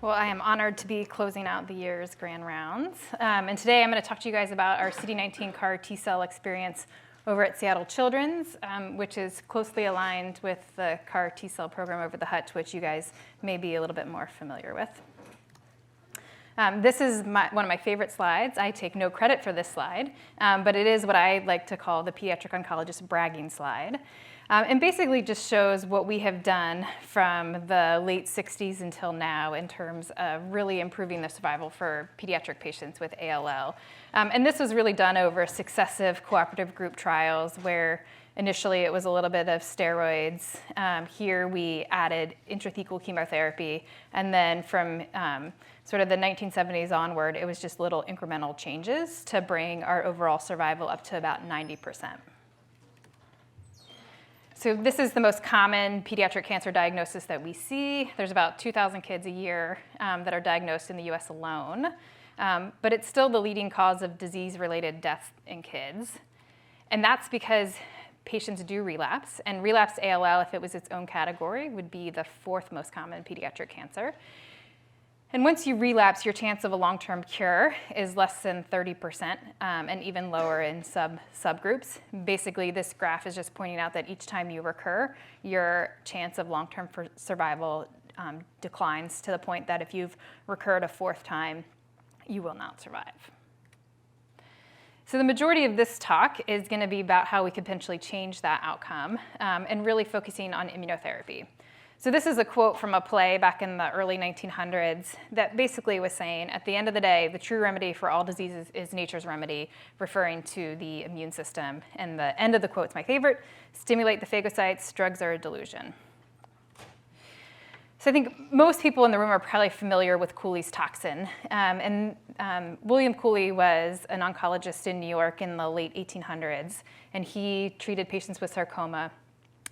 Well, I am honored to be closing out the year's grand rounds. And today I'm going to talk to you guys about our CD19 CAR T-cell experience over at Seattle Children's, which is closely aligned with the CAR T-cell program over the hut, which you guys may be a little bit more familiar with. This is one of my favorite slides. I take no credit for this slide, but it is what I like to call the pediatric oncologist bragging slide. And basically just shows what we have done from the late 60s until now in terms of really improving the survival for pediatric patients with ALL. And this was really done over successive cooperative group trials where initially it was a little bit of steroids. Here we added intrathecal chemotherapy. And then from sort of the 1970s onward, it was just little incremental changes to bring our overall survival up to about 90%. So this is the most common pediatric cancer diagnosis that we see. There's about 2,000 kids a year that are diagnosed in the US alone. But it's still the leading cause of disease-related deaths in kids. And that's because patients do relapse. And relapsed ALL, if it was its own category, would be the fourth most common pediatric cancer. And once you relapse, your chance of a long-term cure is less than 30% and even lower in subgroups. Basically, this graph is just pointing out that each time you recur, your chance of long-term survival declines to the point that if you've recurred a fourth time, you will not survive. So the majority of this talk is going to be about how we could potentially change that outcome and really focusing on immunotherapy. So this is a quote from a play back in the early 1900s that basically was saying, at the end of the day, the true remedy for all diseases is nature's remedy, referring to the immune system. And the end of the quote's my favorite: stimulate the phagocytes, drugs are a delusion. So I think most people in the room are probably familiar with Cooley's toxin. William Cooley was an oncologist in New York in the late 1800s, and he treated patients with sarcoma.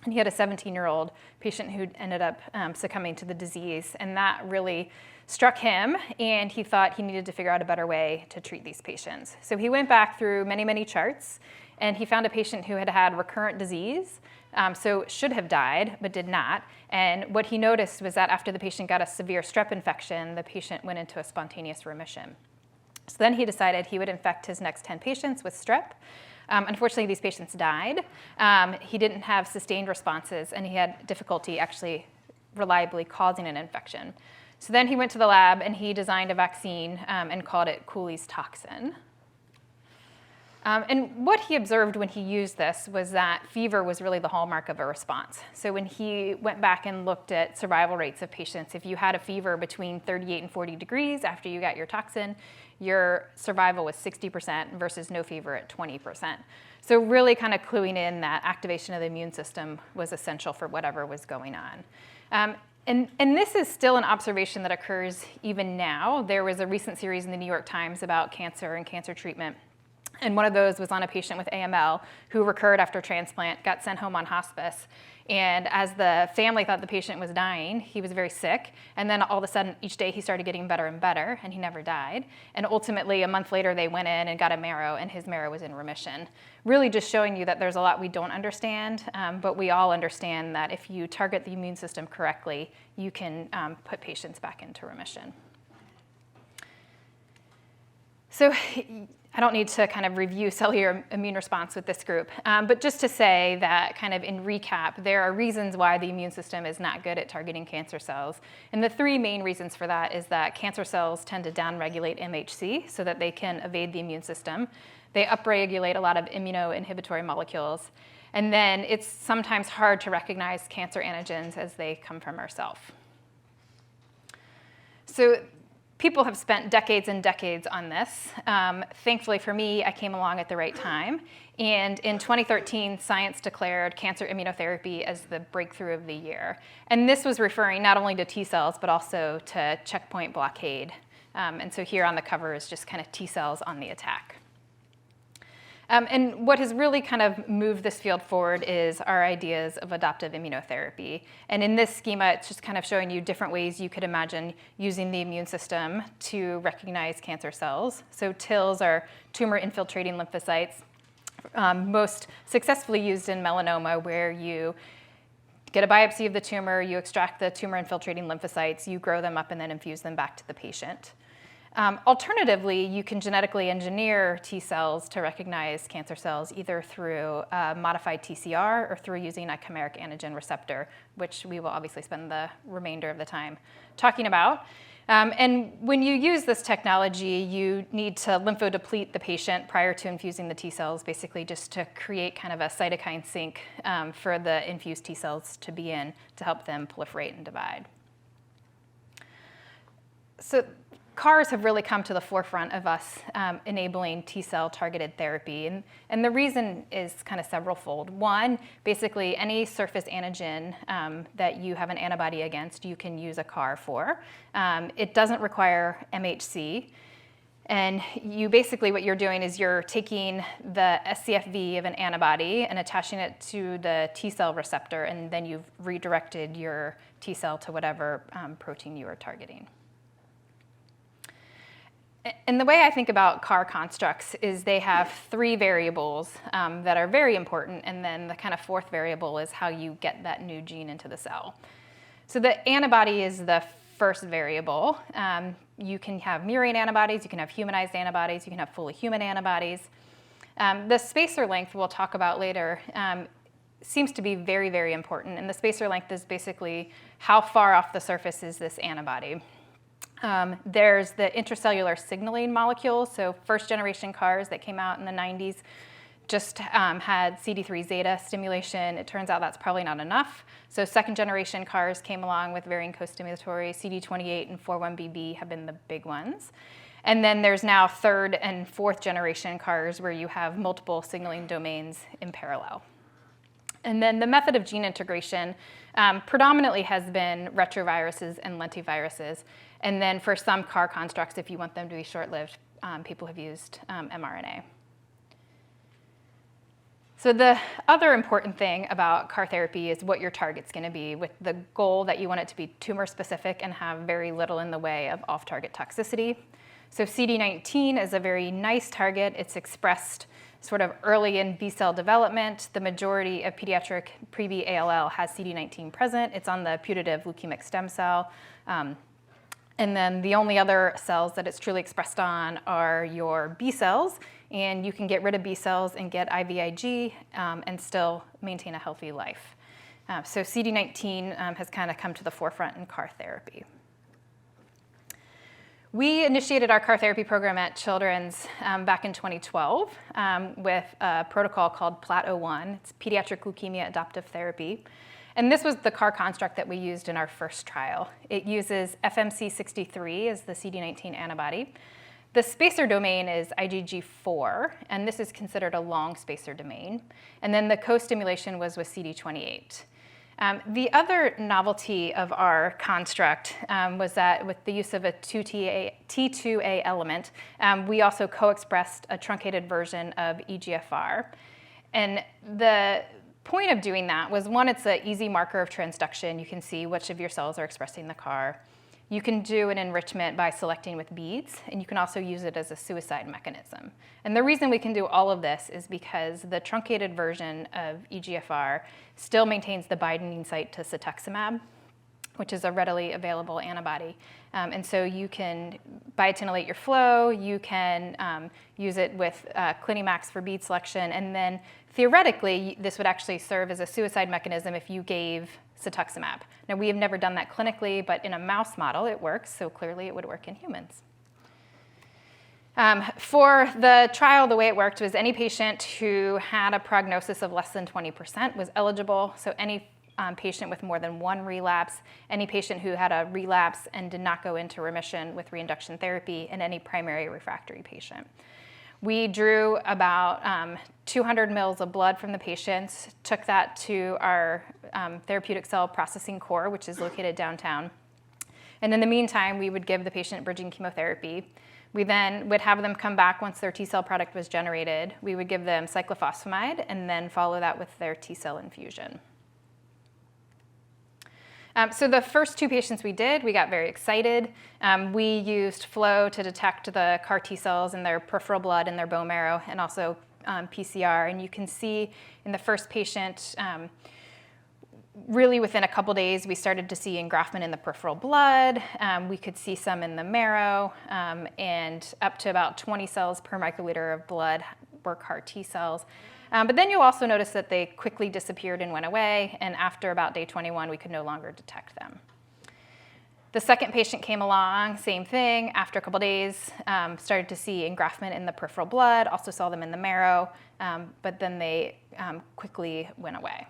And he had a 17-year-old patient who ended up succumbing to the disease, and that really struck him, and he thought he needed to figure out a better way to treat these patients. So he went back through many, many charts, and he found a patient who had had recurrent disease, so should have died, but did not. And what he noticed was that after the patient got a severe strep infection, the patient went into a spontaneous remission. So then he decided he would infect his next 10 patients with strep. Unfortunately, these patients died. He didn't have sustained responses, and he had difficulty actually reliably causing an infection. So then he went to the lab, and he designed a vaccine and called it Cooley's toxin. And what he observed when he used this was that fever was really the hallmark of a response. So when he went back and looked at survival rates of patients, if you had a fever between 38 and 40 degrees after you got your toxin, your survival was 60% versus no fever at 20%. So really kind of cluing in that activation of the immune system was essential for whatever was going on. And this is still an observation that occurs even now. There was a recent series in the New York Times about cancer and cancer treatment. And one of those was on a patient with AML who recurred after transplant, got sent home on hospice. And as the family thought the patient was dying, he was very sick. And then all of a sudden, each day he started getting better and better, and he never died. And ultimately, a month later, they went in and got a marrow, and his marrow was in remission. Really just showing you that there's a lot we don't understand, but we all understand that if you target the immune system correctly, you can put patients back into remission. So I don't need to kind of review cellular immune response with this group, but just to say that kind of in recap, there are reasons why the immune system is not good at targeting cancer cells. And the three main reasons for that is that cancer cells tend to downregulate MHC so that they can evade the immune system. They upregulate a lot of immunoinhibitory molecules. And then it's sometimes hard to recognize cancer antigens as they come from our self. So people have spent decades and decades on this. Thankfully for me, I came along at the right time. And in 2013, science declared cancer immunotherapy as the breakthrough of the year. And this was referring not only to T cells, but also to checkpoint blockade. And so here on the cover is just kind of T cells on the attack. And what has really kind of moved this field forward is our ideas of adoptive immunotherapy. And in this schema, it's just kind of showing you different ways you could imagine using the immune system to recognize cancer cells. So TILs are tumor-infiltrating lymphocytes, most successfully used in melanoma, where you get a biopsy of the tumor, you extract the tumor-infiltrating lymphocytes, you grow them up and then infuse them back to the patient. Alternatively, you can genetically engineer T cells to recognize cancer cells either through a modified TCR or through using a chimeric antigen receptor, which we will obviously spend the remainder of the time talking about. And when you use this technology, you need to lymphodeplete the patient prior to infusing the T cells, basically just to create kind of a cytokine sink for the infused T cells to be in to help them proliferate and divide. So CARs have really come to the forefront of us enabling T-cell targeted therapy. And the reason is kind of several-fold. One, basically any surface antigen that you have an antibody against, you can use a CAR for. It doesn't require MHC. And you basically, what you're doing is you're taking the scFv of an antibody and attaching it to the T-cell receptor, and then you've redirected your T-cell to whatever protein you are targeting. And the way I think about CAR constructs is they have three variables that are very important, and then the kind of fourth variable is how you get that new gene into the cell. So the antibody is the first variable. You can have murine antibodies, you can have humanized antibodies, you can have fully human antibodies. The spacer length we'll talk about later seems to be very, very important, and the spacer length is basically how far off the surface is this antibody. There's the intracellular signaling molecules, so first generation CARs that came out in the 90s just had CD3 zeta stimulation. It turns out that's probably not enough. So second generation CARs came along with varying co-stimulatory. CD28 and 41BB have been the big ones. And then there's now third and fourth generation CARs where you have multiple signaling domains in parallel. And then the method of gene integration predominantly has been retroviruses and lentiviruses. And then for some CAR constructs, if you want them to be short-lived, people have used mRNA. So the other important thing about CAR therapy is what your target's going to be, with the goal that you want it to be tumor-specific and have very little in the way of off-target toxicity. So CD19 is a very nice target. It's expressed sort of early in B-cell development. The majority of pediatric pre-B ALL has CD19 present. It's on the putative leukemic stem cell. And then the only other cells that it's truly expressed on are your B cells, and you can get rid of B cells and get IVIG and still maintain a healthy life. So CD19 has kind of come to the forefront in CAR therapy. We initiated our CAR therapy program at Children's back in 2012 with a protocol called PLAT-01. It's Pediatric Leukemia Adoptive Therapy. And this was the CAR construct that we used in our first trial. It uses FMC63 as the CD19 antibody. The spacer domain is IgG4, and this is considered a long spacer domain. And then the co-stimulation was with CD28. The other novelty of our construct was that with the use of a T2A element, we also co-expressed a truncated version of EGFR. And the point of doing that was, one, it's an easy marker of transduction. You can see which of your cells are expressing the CAR. You can do an enrichment by selecting with beads, and you can also use it as a suicide mechanism. And the reason we can do all of this is because the truncated version of EGFR still maintains the binding site to cetuximab, which is a readily available antibody. And so you can biotinylate your flow, you can use it with Clinimax for bead selection, and then theoretically, this would actually serve as a suicide mechanism if you gave cetuximab. Now, we have never done that clinically, but in a mouse model, it works, so clearly it would work in humans. For the trial, the way it worked was any patient who had a prognosis of less than 20% was eligible, so any patient with more than one relapse, any patient who had a relapse and did not go into remission with reinduction therapy, and any primary refractory patient. We drew about 200 mils of blood from the patients, took that to our therapeutic cell processing core, which is located downtown. And in the meantime, we would give the patient bridging chemotherapy. We then would have them come back once their T-cell product was generated. We would give them cyclophosphamide and then follow that with their T-cell infusion. So the first two patients we did, we got very excited. We used flow to detect the CAR T cells in their peripheral blood and their bone marrow, and also PCR. And you can see in the first patient, really within a couple days, we started to see engraftment in the peripheral blood. We could see some in the marrow, and up to about 20 cells per microliter of blood were CAR T cells. But then you'll also notice that they quickly disappeared and went away, and after about day 21, we could no longer detect them. The second patient came along, same thing. After a couple days, started to see engraftment in the peripheral blood, also saw them in the marrow, but then they quickly went away.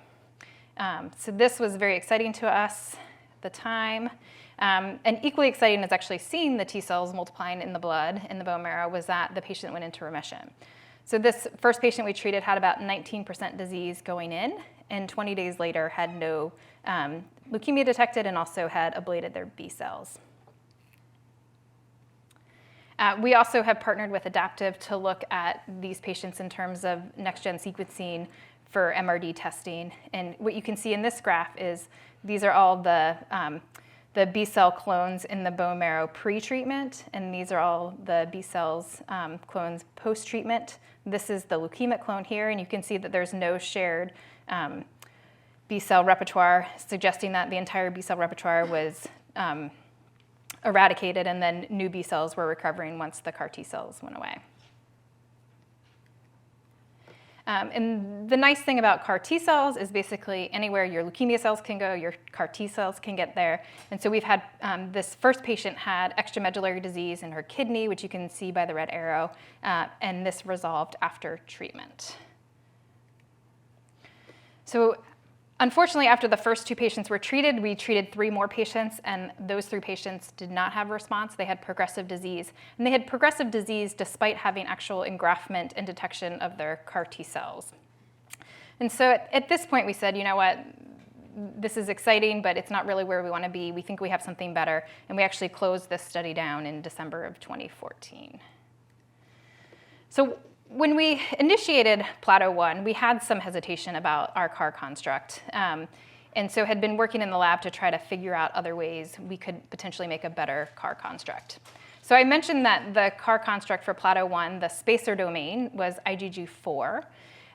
So this was very exciting to us at the time. And equally exciting as actually seeing the T cells multiplying in the blood, in the bone marrow, was that the patient went into remission. So this first patient we treated had about 19% disease going in, and 20 days later had no leukemia detected and also had ablated their B cells. We also have partnered with Adoptive to look at these patients in terms of next-gen sequencing for MRD testing. And what you can see in this graph is these are all the B cell clones in the bone marrow pre-treatment, and these are all the B cells clones post-treatment. This is the leukemic clone here, and you can see that there's no shared B cell repertoire, suggesting that the entire B cell repertoire was eradicated, and then new B cells were recovering once the CAR T cells went away. And the nice thing about CAR T cells is basically anywhere your leukemia cells can go, your CAR T cells can get there. And so we've had, this first patient had extramedullary disease in her kidney, which you can see by the red arrow, and this resolved after treatment. So unfortunately, after the first 2 patients were treated, we treated 3 more patients, and those 3 patients did not have a response. They had progressive disease, and they had progressive disease despite having actual engraftment and detection of their CAR T cells. And so at this point, we said, you know what, this is exciting, but it's not really where we want to be. We think we have something better, and we actually closed this study down in December of 2014. So when we initiated Plato-1, we had some hesitation about our CAR construct, and so had been working in the lab to try to figure out other ways we could potentially make a better CAR construct. So I mentioned that the CAR construct for Plato-1, the spacer domain, was IgG4.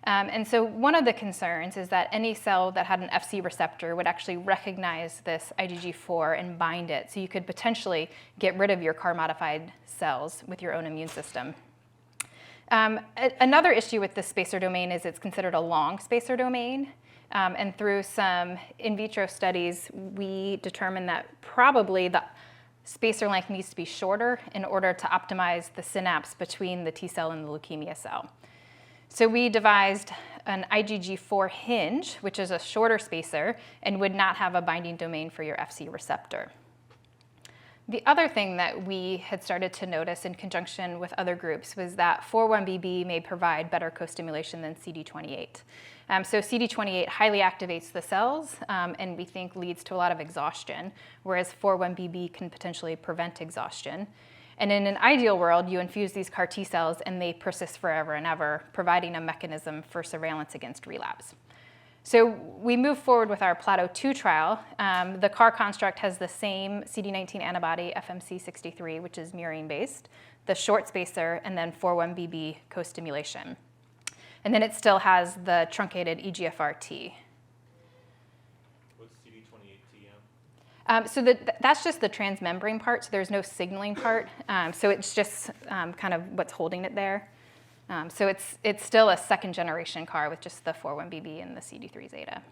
And so one of the concerns is that any cell that had an Fc receptor would actually recognize this IgG4 and bind it, so you could potentially get rid of your CAR-modified cells with your own immune system. Another issue with this spacer domain is it's considered a long spacer domain. And through some in vitro studies, we determined that probably the spacer length needs to be shorter in order to optimize the synapse between the T cell and the leukemia cell. So we devised an IgG4 hinge, which is a shorter spacer and would not have a binding domain for your Fc receptor. The other thing that we had started to notice in conjunction with other groups was that 4-1BB may provide better co-stimulation than CD28. So CD28 highly activates the cells and we think leads to a lot of exhaustion, whereas 4-1BB can potentially prevent exhaustion. And in an ideal world, you infuse these CAR T cells and they persist forever and ever, providing a mechanism for surveillance against relapse. So we moved forward with our Plato-2 trial. The CAR construct has the same CD19 antibody, FMC63, which is murine-based, the short spacer, and then 4-1BB co-stimulation. And then it still has the truncated EGFR-T. What's CD28TM? So that's just the transmembrane part, so there's no signaling part. So it's just kind of what's holding it there. So it's still a second generation CAR with just the 4-1BB and the CD3 zeta.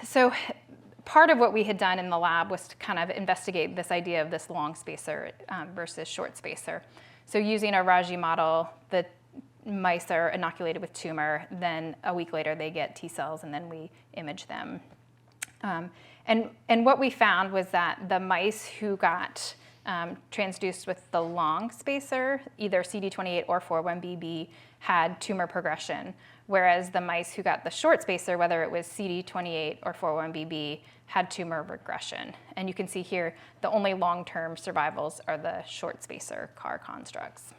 So part of what we had done in the lab was to kind of investigate this idea of this long spacer versus short spacer. So using a Raji model, the mice are inoculated with tumor, then a week later they get T cells and then we image them. And what we found was that the mice who got transduced with the long spacer, either CD28 or 4-1BB, had tumor progression, whereas the mice who got the short spacer, whether it was CD28 or 4-1BB, had tumor regression. And you can see here the only long-term survivals are the short spacer CAR constructs.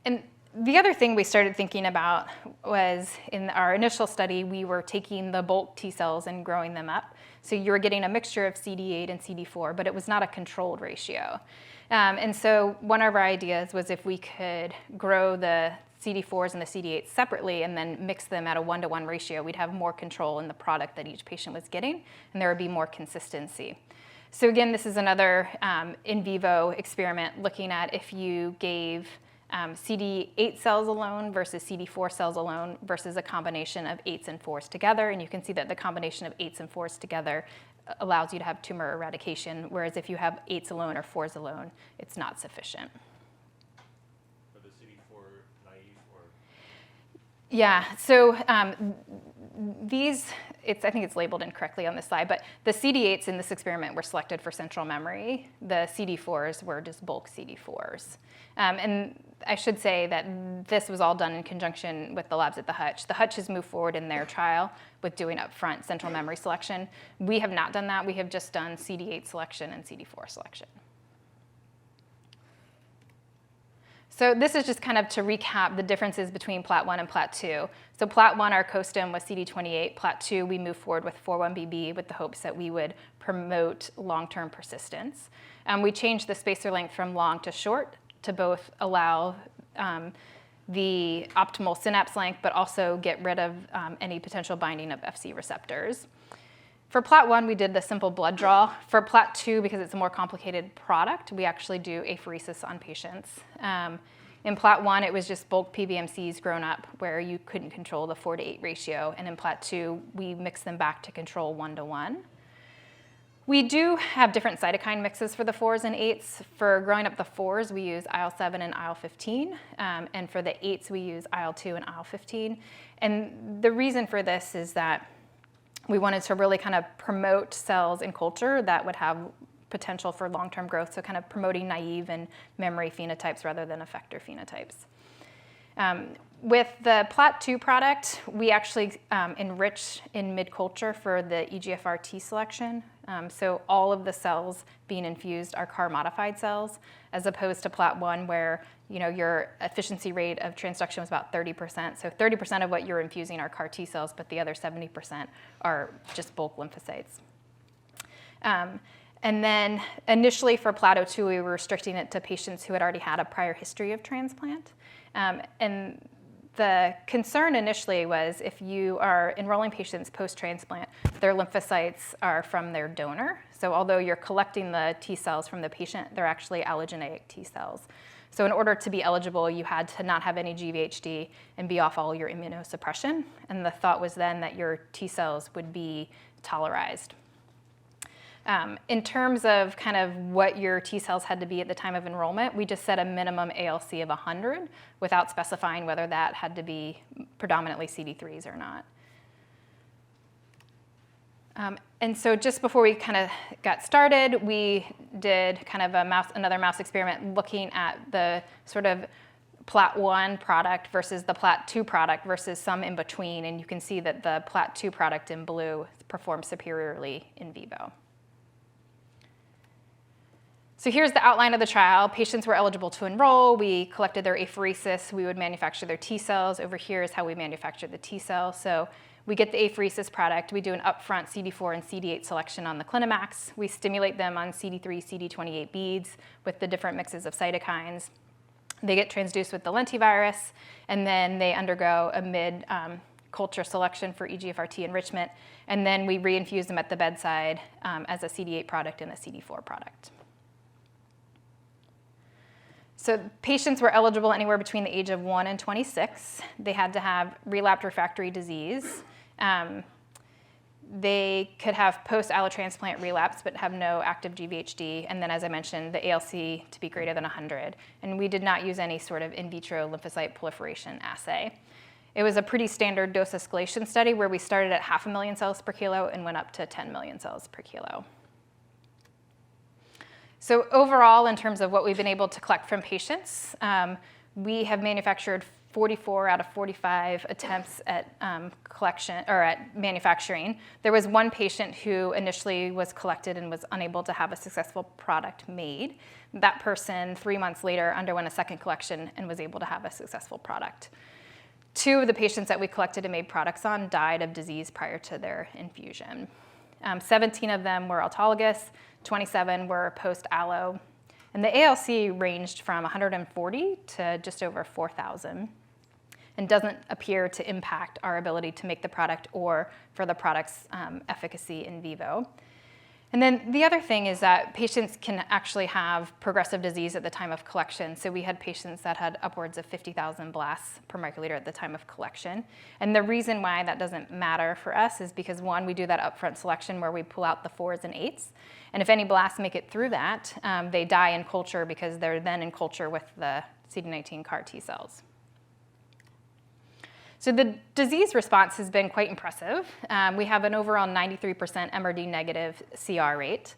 And the other thing we started thinking about was in our initial study, we were taking the bulk T cells and growing them up. So you were getting a mixture of CD8 and CD4, but it was not a controlled ratio. And so one of our ideas was if we could grow the CD4s and the CD8s separately and then mix them at a 1-to-1 ratio, we'd have more control in the product that each patient was getting, and there would be more consistency. So again, this is another in vivo experiment looking at if you gave CD8 cells alone versus CD4 cells alone versus a combination of 8s and 4s together. And you can see that the combination of 8s and 4s together allows you to have tumor eradication, whereas if you have 8s alone or 4s alone, it's not sufficient. For the CD4 naive or? Yeah, so these, I think it's labeled incorrectly on this slide, but the CD8s in this experiment were selected for central memory. The CD4s were just bulk CD4s. And I should say that this was all done in conjunction with the labs at the Hutch. The Hutch has moved forward in their trial with doing upfront central memory selection. We have not done that. We have just done CD8 selection and CD4 selection. So this is just kind of to recap the differences between Plat1 and Plat2. So Plat1, our co-stim was CD28. Plat2, we moved forward with 4-1BB with the hopes that we would promote long-term persistence. We changed the spacer length from long to short to both allow the optimal synapse length, but also get rid of any potential binding of FC receptors. For Plat1, we did the simple blood draw. For Plat2, because it's a more complicated product, we actually do apheresis on patients. In Plat1, it was just bulk PBMCs grown up where you couldn't control the 4-to-8 ratio. And in Plat2, we mix them back to control 1-to-1. We do have different cytokine mixes for the 4s and 8s. For growing up the 4s, we use IL-7 and IL-15. And for the 8s, we use IL-2 and IL-15. And the reason for this is that we wanted to really kind of promote cells in culture that would have potential for long-term growth, so kind of promoting naive and memory phenotypes rather than effector phenotypes. With the Plat2 product, we actually enriched in mid-culture for the EGFR T selection. So all of the cells being infused are CAR-modified cells, as opposed to Plat1 where your efficiency rate of transduction was about 30%. So 30% of what you're infusing are CAR T cells, but the other 70% are just bulk lymphocytes. And then initially for Plat02, we were restricting it to patients who had already had a prior history of transplant. And the concern initially was if you are enrolling patients post-transplant, their lymphocytes are from their donor. So although you're collecting the T cells from the patient, they're actually allogeneic T cells. So in order to be eligible, you had to not have any GVHD and be off all your immunosuppression. And the thought was then that your T cells would be tolerized. In terms of kind of what your T cells had to be at the time of enrollment, we just set a minimum ALC of 100 without specifying whether that had to be predominantly CD3s or not. And so just before we kind of got started, we did kind of another mouse experiment looking at the sort of Plat1 product versus the Plat2 product versus some in between. And you can see that the Plat2 product in blue performs superiorly in vivo. So here's the outline of the trial. Patients were eligible to enroll. We collected their apheresis. We would manufacture their T cells. Over here is how we manufacture the T cell. So we get the apheresis product. We do an upfront CD4 and CD8 selection on the Clinimax. We stimulate them on CD3, CD28 beads with the different mixes of cytokines. They get transduced with the lentivirus, and then they undergo a mid-culture selection for EGFR-T enrichment, and then we reinfuse them at the bedside as a CD8 product and a CD4 product. So patients were eligible anywhere between the age of 1 and 26. They had to have relapsed refractory disease. They could have post-allotransplant relapse but have no active GVHD. And then, as I mentioned, the ALC to be greater than 100. And we did not use any sort of in vitro lymphocyte proliferation assay. It was a pretty standard dose escalation study where we started at 500,000 cells per kilo and went up to 10 million cells per kilo. So overall, in terms of what we've been able to collect from patients, we have manufactured 44 out of 45 attempts at collection or at manufacturing. There was one patient who initially was collected and was unable to have a successful product made. That person, 3 months later, underwent a second collection and was able to have a successful product. 2 of the patients that we collected and made products on died of disease prior to their infusion. 17 of them were autologous, 27 were post-allo, and the ALC ranged from 140 to just over 4,000. and doesn't appear to impact our ability to make the product or for the product's efficacy in vivo. And then the other thing is that patients can actually have progressive disease at the time of collection. So we had patients that had upwards of 50,000 blasts per microliter at the time of collection. And the reason why that doesn't matter for us is because, one, we do that upfront selection where we pull out the 4s and 8s. And if any blasts make it through that, they die in culture because they're then in culture with the CD19 CAR T cells. So the disease response has been quite impressive. We have an overall 93% MRD negative CR rate.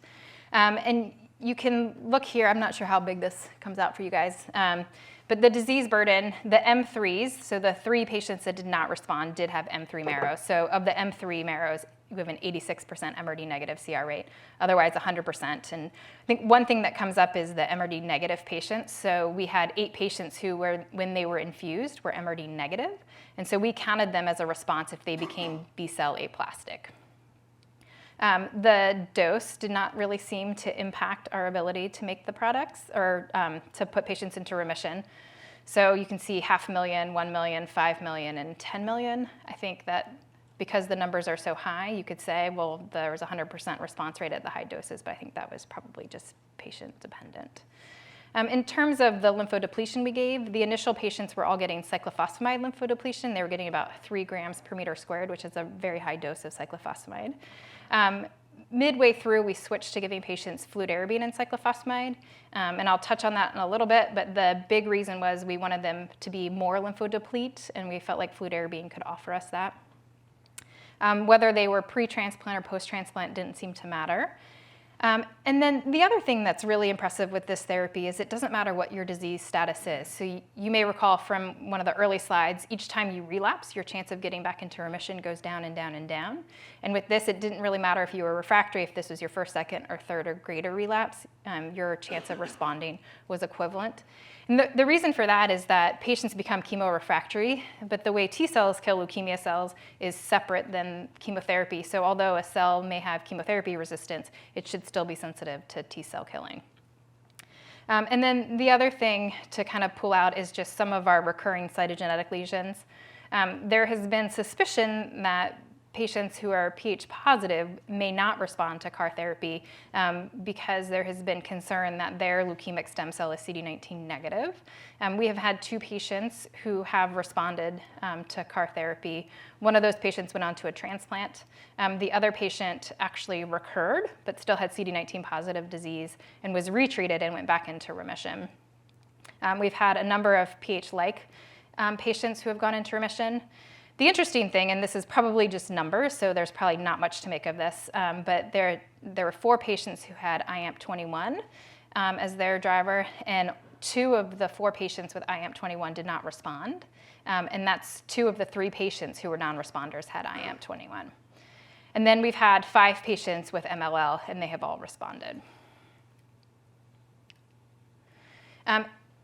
And you can look here, I'm not sure how big this comes out for you guys, but the disease burden, the M3s, so the 3 patients that did not respond did have M3 marrows. So of the M3 marrows, we have an 86% MRD negative CR rate, otherwise 100%. And I think one thing that comes up is the MRD negative patients. So we had 8 patients who were, when they were infused, were MRD negative. And so we counted them as a response if they became B-cell aplastic. The dose did not really seem to impact our ability to make the products or to put patients into remission. So you can see 500,000, 1 million, 5 million, and 10 million. I think that because the numbers are so high, you could say, well, there was a 100% response rate at the high doses, but I think that was probably just patient dependent. In terms of the lymphodepletion we gave, the initial patients were all getting cyclophosphamide lymphodepletion. They were getting about 3 grams per meter squared, which is a very high dose of cyclophosphamide. Midway through, we switched to giving patients fludarabine and cyclophosphamide, and I'll touch on that in a little bit, but the big reason was we wanted them to be more lymphodeplete, and we felt like fludarabine could offer us that. Whether they were pre-transplant or post-transplant didn't seem to matter. And then the other thing that's really impressive with this therapy is it doesn't matter what your disease status is. So you may recall from one of the early slides, each time you relapse, your chance of getting back into remission goes down and down and down. And with this, it didn't really matter if you were refractory, if this was your first, second, or third or greater relapse, your chance of responding was equivalent. And the reason for that is that patients become chemorefractory, but the way T cells kill leukemia cells is separate than chemotherapy. So although a cell may have chemotherapy resistance, it should still be sensitive to T cell killing. And then the other thing to kind of pull out is just some of our recurring cytogenetic lesions. There has been suspicion that patients who are Ph positive may not respond to CAR therapy because there has been concern that their leukemic stem cell is CD19 negative. We have had 2 patients who have responded to CAR therapy. One of those patients went on to a transplant. The other patient actually recurred, but still had CD19 positive disease and was retreated and went back into remission. We've had a number of Ph-like patients who have gone into remission. The interesting thing, and this is probably just numbers, so there's probably not much to make of this, but there were 4 patients who had IAMP21 as their driver, and 2 of the 4 patients with IAMP21 did not respond, and that's 2 of the 3 patients who were non-responders had IAMP21. And then we've had 5 patients with MLL, and they have all responded.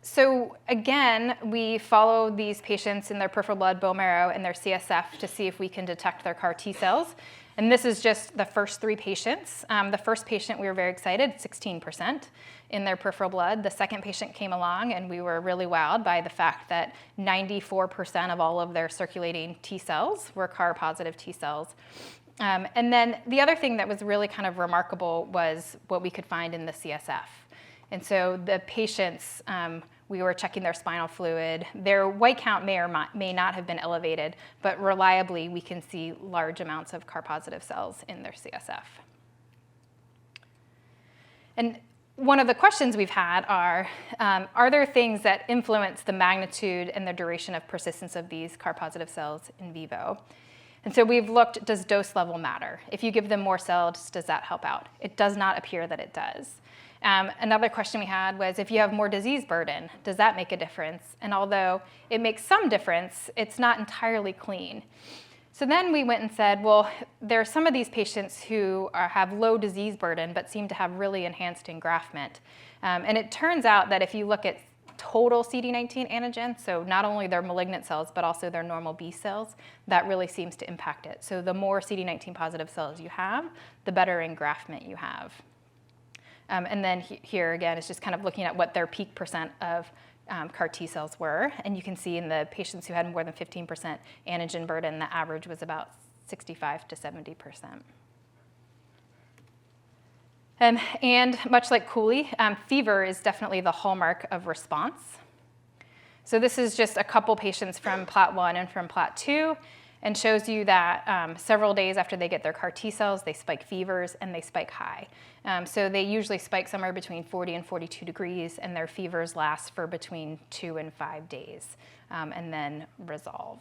So again, we follow these patients in their peripheral blood, bone marrow, and their CSF to see if we can detect their CAR T cells. And this is just the first 3 patients. The first patient, we were very excited, 16% in their peripheral blood. The second patient came along, and we were really wowed by the fact that 94% of all of their circulating T cells were CAR positive T cells. And then the other thing that was really kind of remarkable was what we could find in the CSF. And so the patients, we were checking their spinal fluid. Their white count may or may not have been elevated, but reliably we can see large amounts of CAR-positive cells in their CSF. And one of the questions we've had are there things that influence the magnitude and the duration of persistence of these CAR-positive cells in vivo? And so we've looked, does dose level matter? If you give them more cells, does that help out? It does not appear that it does. Another question we had was, if you have more disease burden, does that make a difference? And although it makes some difference, it's not entirely clean. So then we went and said, well, there are some of these patients who have low disease burden but seem to have really enhanced engraftment. And it turns out that if you look at total CD19 antigen, so not only their malignant cells but also their normal B cells, that really seems to impact it. So the more CD19 positive cells you have, the better engraftment you have. And then here again, it's just kind of looking at what their peak percent of CAR T cells were. And you can see in the patients who had more than 15% antigen burden, the average was about 65 to 70%. And much like Cooley, fever is definitely the hallmark of response. So this is just a couple patients from Plot 1 and from Plot 2, and shows you that several days after they get their CAR T cells, they spike fevers and they spike high. So they usually spike somewhere between 40 and 42 degrees, and their fevers last for between 2 and 5 days, and then resolve.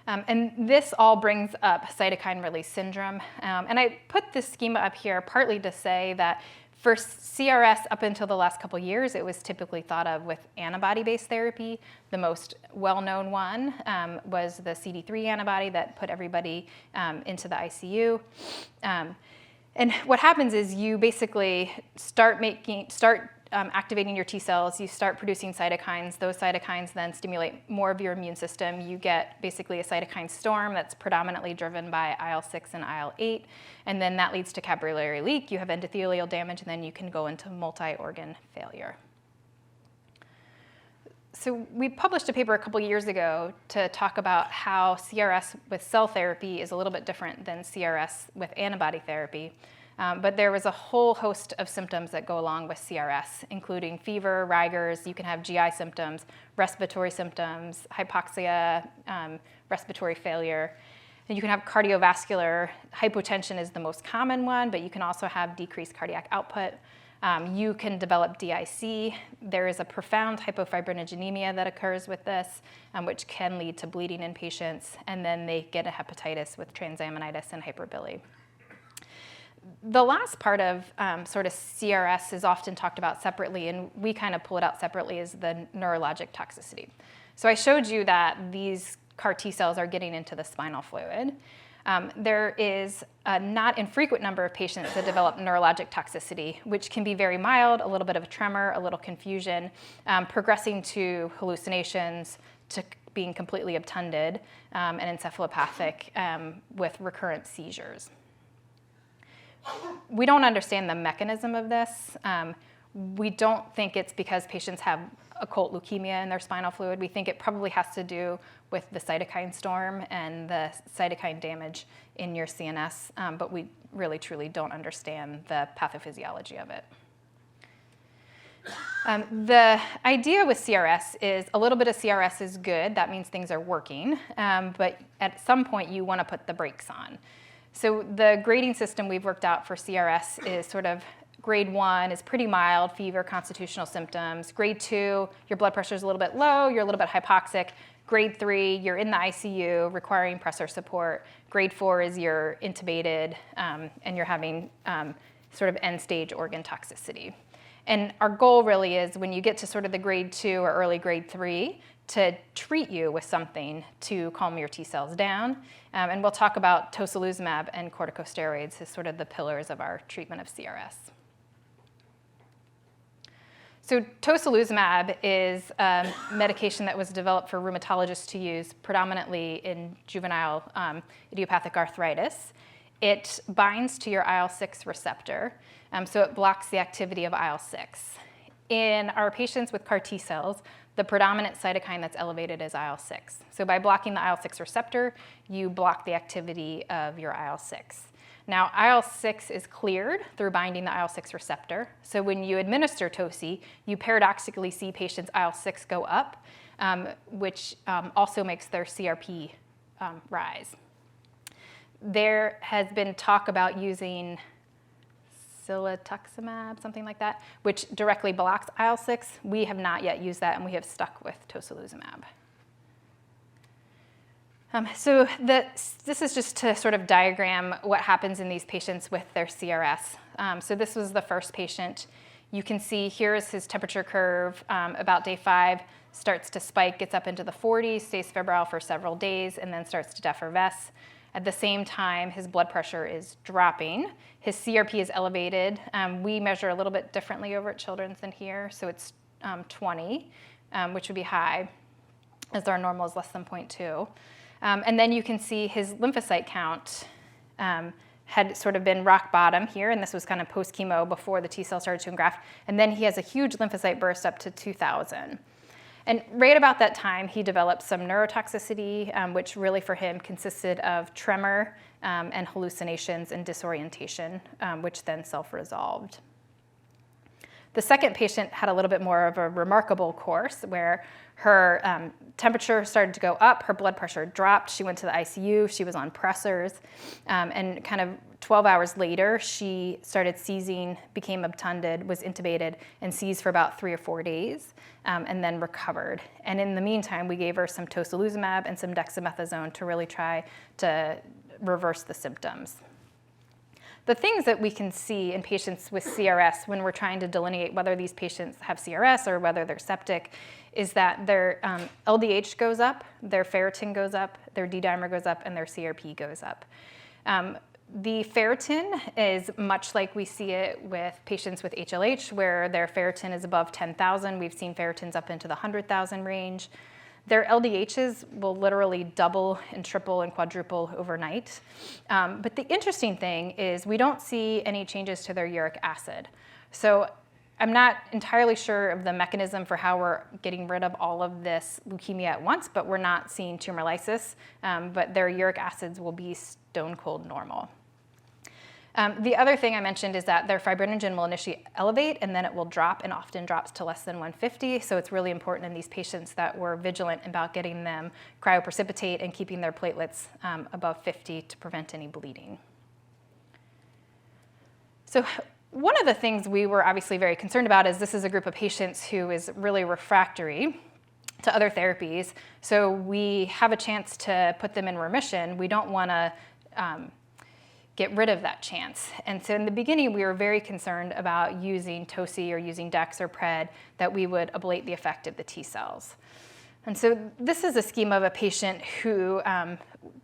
And this all brings up cytokine release syndrome. And I put this schema up here partly to say that for CRS up until the last couple years, it was typically thought of with antibody-based therapy. The most well-known one was the CD3 antibody that put everybody into the ICU. And what happens is you basically start activating your T cells, you start producing cytokines. Those cytokines then stimulate more of your immune system. You get basically a cytokine storm that's predominantly driven by IL-6 and IL-8, and then that leads to capillary leak. You have endothelial damage, and then you can go into multi-organ failure. So we published a paper a couple years ago to talk about how CRS with cell therapy is a little bit different than CRS with antibody therapy. But there was a whole host of symptoms that go along with CRS, including fever, rigors. You can have GI symptoms, respiratory symptoms, hypoxia, respiratory failure. And you can have cardiovascular. Hypotension is the most common one, but you can also have decreased cardiac output. You can develop DIC. There is a profound hypofibrinogenemia that occurs with this, which can lead to bleeding in patients. And then they get a hepatitis with transaminitis and hyperbiliary. The last part of sort of CRS is often talked about separately, and we kind of pull it out separately, is the neurologic toxicity. So I showed you that these CAR T cells are getting into the spinal fluid. There is a not infrequent number of patients that develop neurologic toxicity, which can be very mild, a little bit of a tremor, a little confusion, progressing to hallucinations, to being completely obtunded, and encephalopathic with recurrent seizures. We don't understand the mechanism of this. We don't think it's because patients have occult leukemia in their spinal fluid. We think it probably has to do with the cytokine storm and the cytokine damage in your CNS, but we really truly don't understand the pathophysiology of it. The idea with CRS is a little bit of CRS is good. That means things are working, but at some point you want to put the brakes on. So the grading system we've worked out for CRS is sort of grade 1 is pretty mild, fever, constitutional symptoms. Grade 2, your blood pressure is a little bit low, you're a little bit hypoxic. Grade 3, you're in the ICU requiring pressor support. Grade 4 is you're intubated and you're having sort of end-stage organ toxicity. And our goal really is when you get to sort of the grade 2 or early grade 3 to treat you with something to calm your T cells down. And we'll talk about tocilizumab and corticosteroids as sort of the pillars of our treatment of CRS. So tocilizumab is a medication that was developed for rheumatologists to use predominantly in juvenile idiopathic arthritis. It binds to your IL-6 receptor, so it blocks the activity of IL-6. In our patients with CAR T cells, the predominant cytokine that's elevated is IL-6. So by blocking the IL-6 receptor, you block the activity of your IL-6. Now, IL-6 is cleared through binding the IL-6 receptor. So when you administer TOCI, you paradoxically see patients' IL-6 go up, which also makes their CRP rise. There has been talk about using ciltacabtagene, something like that, which directly blocks IL-6. We have not yet used that, and we have stuck with tocilizumab. So this is just to sort of diagram what happens in these patients with their CRS. So this was the first patient. You can see here is his temperature curve. About day 5, starts to spike, gets up into the 40s, stays febrile for several days, and then starts to defervesce. At the same time, his blood pressure is dropping. His CRP is elevated. We measure a little bit differently over at Children's than here, so it's 20, which would be high, as our normal is less than 0.2. And then you can see his lymphocyte count had sort of been rock bottom here, and this was kind of post-chemo before the T cell started to engraft. And then he has a huge lymphocyte burst up to 2,000. And right about that time, he developed some neurotoxicity, which really for him consisted of tremor and hallucinations and disorientation, which then self-resolved. The second patient had a little bit more of a remarkable course where her temperature started to go up, her blood pressure dropped, she went to the ICU, she was on pressors, and kind of 12 hours later, she started seizing, became obtunded, was intubated, and seized for about 3 or 4 days, and then recovered. And in the meantime, we gave her some tocilizumab and some dexamethasone to really try to reverse the symptoms. The things that we can see in patients with CRS when we're trying to delineate whether these patients have CRS or whether they're septic is that their LDH goes up, their ferritin goes up, their D-dimer goes up, and their CRP goes up. The ferritin is much like we see it with patients with HLH, where their ferritin is above 10,000. We've seen ferritins up into the 100,000 range. Their LDHs will literally double and triple and quadruple overnight. But the interesting thing is we don't see any changes to their uric acid. So I'm not entirely sure of the mechanism for how we're getting rid of all of this leukemia at once, but we're not seeing tumor lysis, but their uric acids will be stone cold normal. The other thing I mentioned is that their fibrinogen will initially elevate and then it will drop and often drops to less than 150. So it's really important in these patients that we're vigilant about getting them cryoprecipitate and keeping their platelets above 50 to prevent any bleeding. So one of the things we were obviously very concerned about is this is a group of patients who is really refractory to other therapies. So we have a chance to put them in remission. We don't want to get rid of that chance. And so in the beginning, we were very concerned about using TOCI or using DEX or PRED, that we would ablate the effect of the T cells. And so this is a schema of a patient who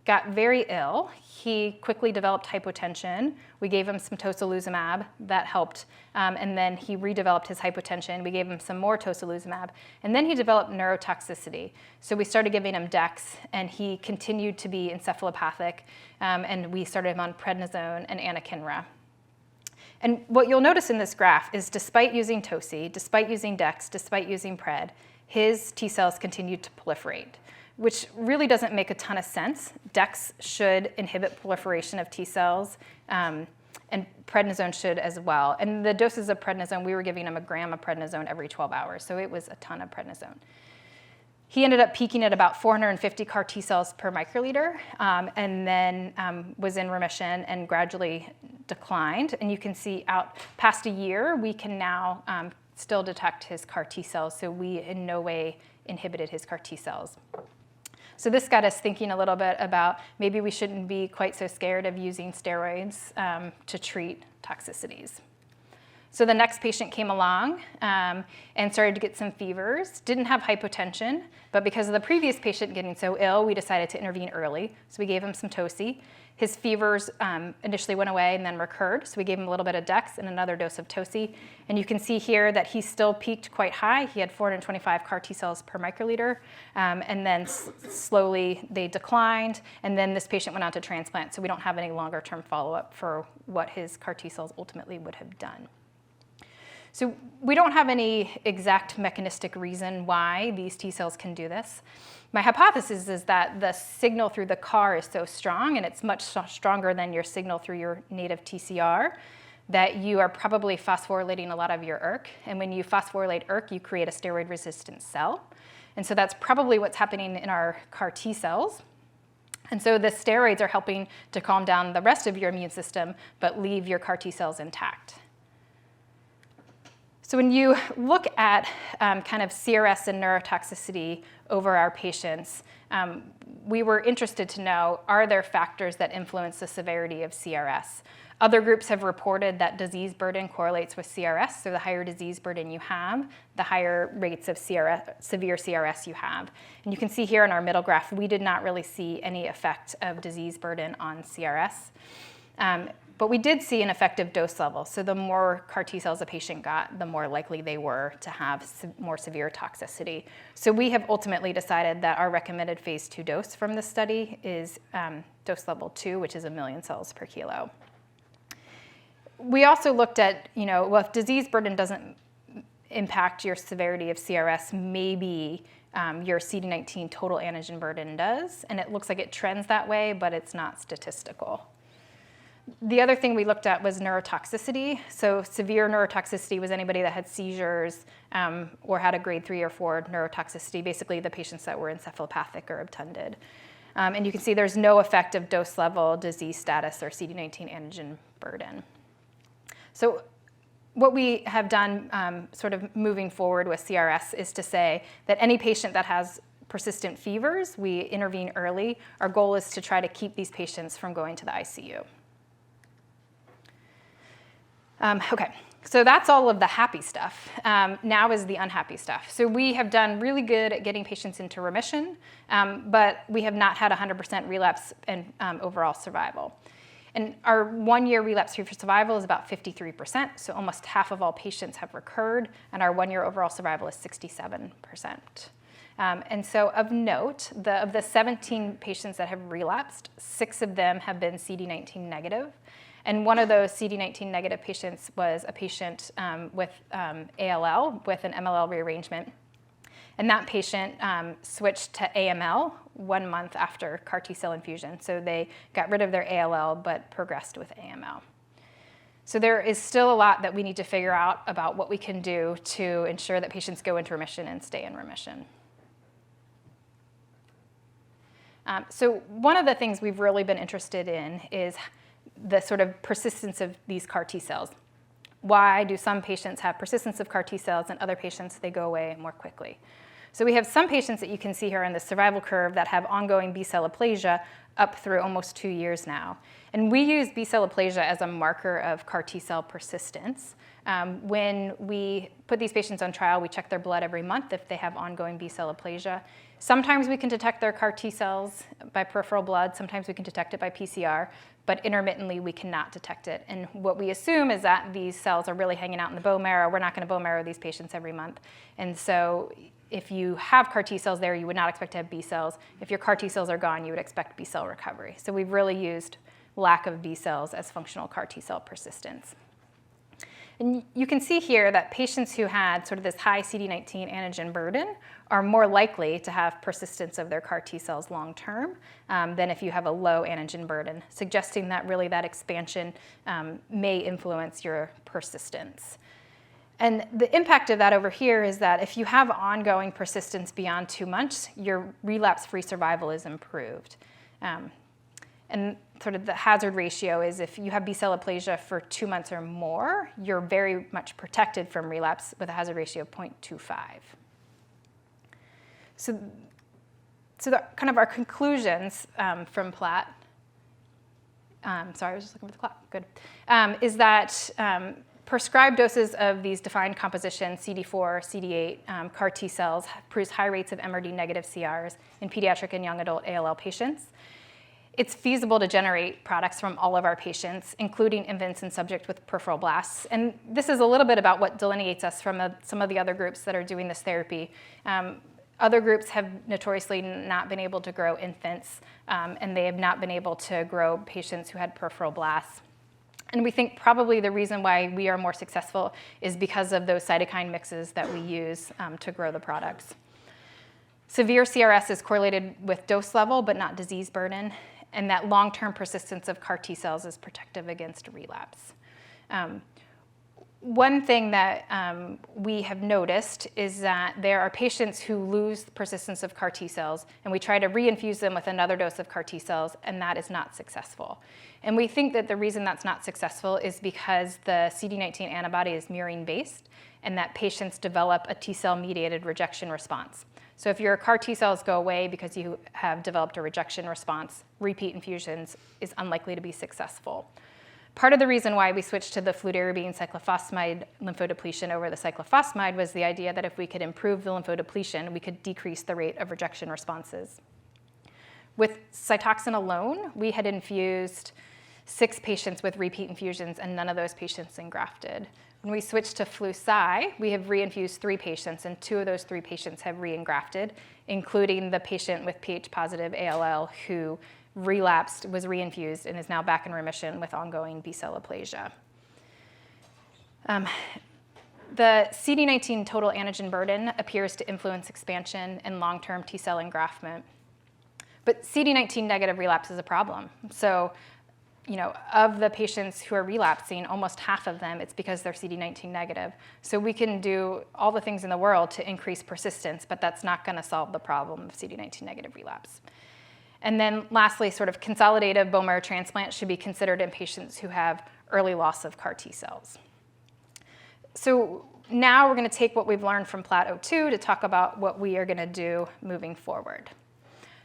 got very ill. He quickly developed hypotension. We gave him some tocilizumab. That helped. And then he redeveloped his hypotension. We gave him some more tocilizumab. And then he developed neurotoxicity. So we started giving him DEX, and he continued to be encephalopathic. And we started him on prednisone and anakinra. And what you'll notice in this graph is despite using TOCI, despite using DEX, despite using PRED, his T cells continued to proliferate, which really doesn't make a ton of sense. DEX should inhibit proliferation of T cells, and prednisone should as well. And the doses of prednisone, we were giving him 1 gram of prednisone every 12 hours, so it was a ton of prednisone. He ended up peaking at about 450 CAR T cells per microliter, and then was in remission and gradually declined. And you can see out past a year, we can now still detect his CAR T cells, so we in no way inhibited his CAR T cells. So this got us thinking a little bit about maybe we shouldn't be quite so scared of using steroids to treat toxicities. So the next patient came along and started to get some fevers, didn't have hypotension, but because of the previous patient getting so ill, we decided to intervene early. So we gave him some TOCI. His fevers initially went away and then recurred, so we gave him a little bit of DEX and another dose of TOCI. And you can see here that he still peaked quite high. He had 425 CAR T cells per microliter, and then slowly they declined, and then this patient went on to transplant, so we don't have any longer-term follow-up for what his CAR T cells ultimately would have done. So we don't have any exact mechanistic reason why these T cells can do this. My hypothesis is that the signal through the CAR is so strong, and it's much stronger than your signal through your native TCR, that you are probably phosphorylating a lot of your ERK. And when you phosphorylate ERK, you create a steroid-resistant cell. And so that's probably what's happening in our CAR T cells. And so the steroids are helping to calm down the rest of your immune system, but leave your CAR T cells intact. So when you look at kind of CRS and neurotoxicity over our patients, we were interested to know, are there factors that influence the severity of CRS? Other groups have reported that disease burden correlates with CRS, so the higher disease burden you have, the higher rates of severe CRS you have. And you can see here in our middle graph, we did not really see any effect of disease burden on CRS. But we did see an effective dose level. So the more CAR T cells a patient got, the more likely they were to have more severe toxicity. So we have ultimately decided that our recommended phase 2 dose from this study is dose level 2, which is 1 million cells per kilo. we also looked at, well, if disease burden doesn't impact your severity of CRS, maybe your CD19 total antigen burden does, and it looks like it trends that way, but it's not statistical. The other thing we looked at was neurotoxicity. So severe neurotoxicity was anybody that had seizures or had a grade 3 or 4 neurotoxicity, basically the patients that were encephalopathic or obtunded. And you can see there's no effect of dose level, disease status, or CD19 antigen burden. So what we have done sort of moving forward with CRS is to say that any patient that has persistent fevers, we intervene early. Our goal is to try to keep these patients from going to the ICU. Okay, so that's all of the happy stuff. Now is the unhappy stuff. So we have done really good at getting patients into remission, but we have not had 100% relapse and overall survival. And our 1-year relapse-free survival is about 53%, so almost half of all patients have recurred, and our 1-year overall survival is 67%. And so of note, of the 17 patients that have relapsed, 6 of them have been CD19 negative. And one of those CD19 negative patients was a patient with ALL, with an MLL rearrangement. And that patient switched to AML 1 month after CAR T-cell infusion. So they got rid of their ALL, but progressed with AML. So there is still a lot that we need to figure out about what we can do to ensure that patients go into remission and stay in remission. So one of the things we've really been interested in is the sort of persistence of these CAR T cells. Why do some patients have persistence of CAR T cells and other patients, they go away more quickly? So we have some patients that you can see here in the survival curve that have ongoing B-cell aplasia up through almost 2 years now. And we use B-cell aplasia as a marker of CAR T-cell persistence. When we put these patients on trial, we check their blood every month if they have ongoing B-cell aplasia. Sometimes we can detect their CAR T-cells by peripheral blood. Sometimes we can detect it by PCR, but intermittently we cannot detect it. And what we assume is that these cells are really hanging out in the bone marrow. We're not going to bone marrow these patients every month. And so if you have CAR T-cells there, you would not expect to have B-cells. If your CAR T-cells are gone, you would expect B-cell recovery. So we've really used lack of B-cells as functional CAR T-cell persistence. And you can see here that patients who had sort of this high CD19 antigen burden are more likely to have persistence of their CAR T-cells long term than if you have a low antigen burden, suggesting that really that expansion may influence your persistence. And the impact of that over here is that if you have ongoing persistence beyond 2 months, your relapse-free survival is improved. And sort of the hazard ratio is if you have B-cell aplasia for 2 months or more, you're very much protected from relapse with a hazard ratio of 0.25. So the, kind of our conclusions from PLAT, sorry, I was just looking for the clock, good, is that prescribed doses of these defined composition CD4, CD8 CAR T cells produce high rates of MRD negative CRs in pediatric and young adult ALL patients. It's feasible to generate products from all of our patients, including infants and subjects with peripheral blasts. And this is a little bit about what delineates us from some of the other groups that are doing this therapy. Other groups have notoriously not been able to grow infants, and they have not been able to grow patients who had peripheral blasts. And we think probably the reason why we are more successful is because of those cytokine mixes that we use to grow the products. Severe CRS is correlated with dose level, but not disease burden, and that long-term persistence of CAR T cells is protective against relapse. One thing that we have noticed is that there are patients who lose the persistence of CAR T cells, and we try to reinfuse them with another dose of CAR T cells, and that is not successful. And we think that the reason that's not successful is because the CD19 antibody is murine-based, and that patients develop a T-cell mediated rejection response. So if your CAR T cells go away because you have developed a rejection response, repeat infusions is unlikely to be successful. Part of the reason why we switched to the fludarabine cyclophosphamide lymphodepletion over the cyclophosphamide was the idea that if we could improve the lymphodepletion, we could decrease the rate of rejection responses. With Cytoxan alone, we had infused 6 patients with repeat infusions, and none of those patients engrafted. When we switched to Flu-Cy, we have reinfused 3 patients, and 2 of those 3 patients have re-engrafted, including the patient with Ph-positive ALL who relapsed, was reinfused, and is now back in remission with ongoing B-cell aplasia. The CD19 total antigen burden appears to influence expansion and long-term T-cell engraftment. But CD19 negative relapse is a problem. So, of the patients who are relapsing, almost half of them, it's because they're CD19 negative. So we can do all the things in the world to increase persistence, but that's not going to solve the problem of CD19 negative relapse. And then lastly, sort of consolidative bone marrow transplant should be considered in patients who have early loss of CAR T cells. So now we're going to take what we've learned from PLAT-02 to talk about what we are going to do moving forward.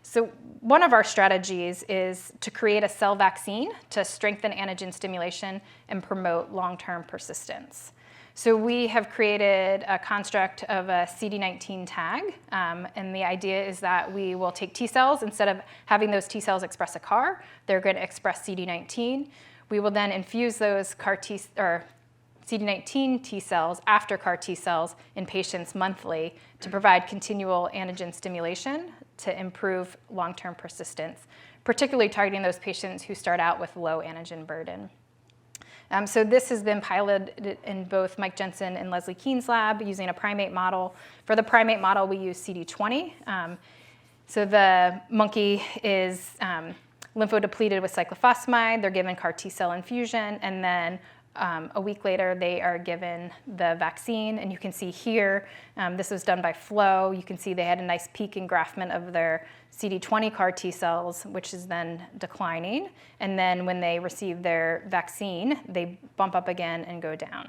So one of our strategies is to create a cell vaccine to strengthen antigen stimulation and promote long-term persistence. So we have created a construct of a CD19 tag, and the idea is that we will take T cells. Instead of having those T cells express a CAR, they're going to express CD19. We will then infuse those CD19 T cells after CAR T cells in patients monthly to provide continual antigen stimulation to improve long-term persistence, particularly targeting those patients who start out with low antigen burden. So this has been piloted in both Mike Jensen and Leslie Keene's lab using a primate model. For the primate model, we use CD20. So the monkey is lymphodepleted with cyclophosphamide. They're given CAR T cell infusion, and then a week later, they are given the vaccine, and you can see here, this was done by flow. You can see they had a nice peak engraftment of their CD20 CAR T cells, which is then declining. And then when they receive their vaccine, they bump up again and go down.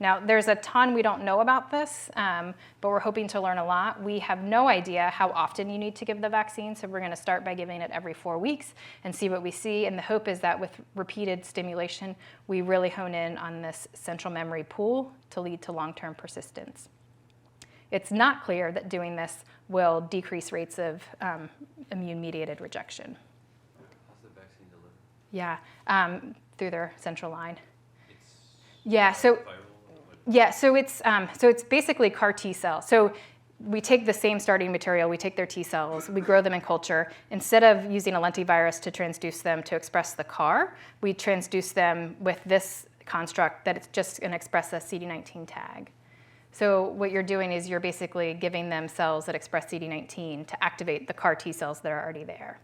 Now, there's a ton we don't know about this, but we're hoping to learn a lot. We have no idea how often you need to give the vaccine, so we're going to start by giving it every 4 weeks and see what we see. And the hope is that with repeated stimulation, we really hone in on this central memory pool to lead to long-term persistence. It's not clear that doing this will decrease rates of immune-mediated rejection. How's the vaccine delivered? Yeah, through their central line. So it's basically CAR T cells. So we take the same starting material, we take their T cells, we grow them in culture. Instead of using a lentivirus to transduce them to express the CAR, we transduce them with this construct that it's just going to express a CD19 tag. So what you're doing is you're basically giving them cells that express CD19 to activate the CAR T cells that are already there.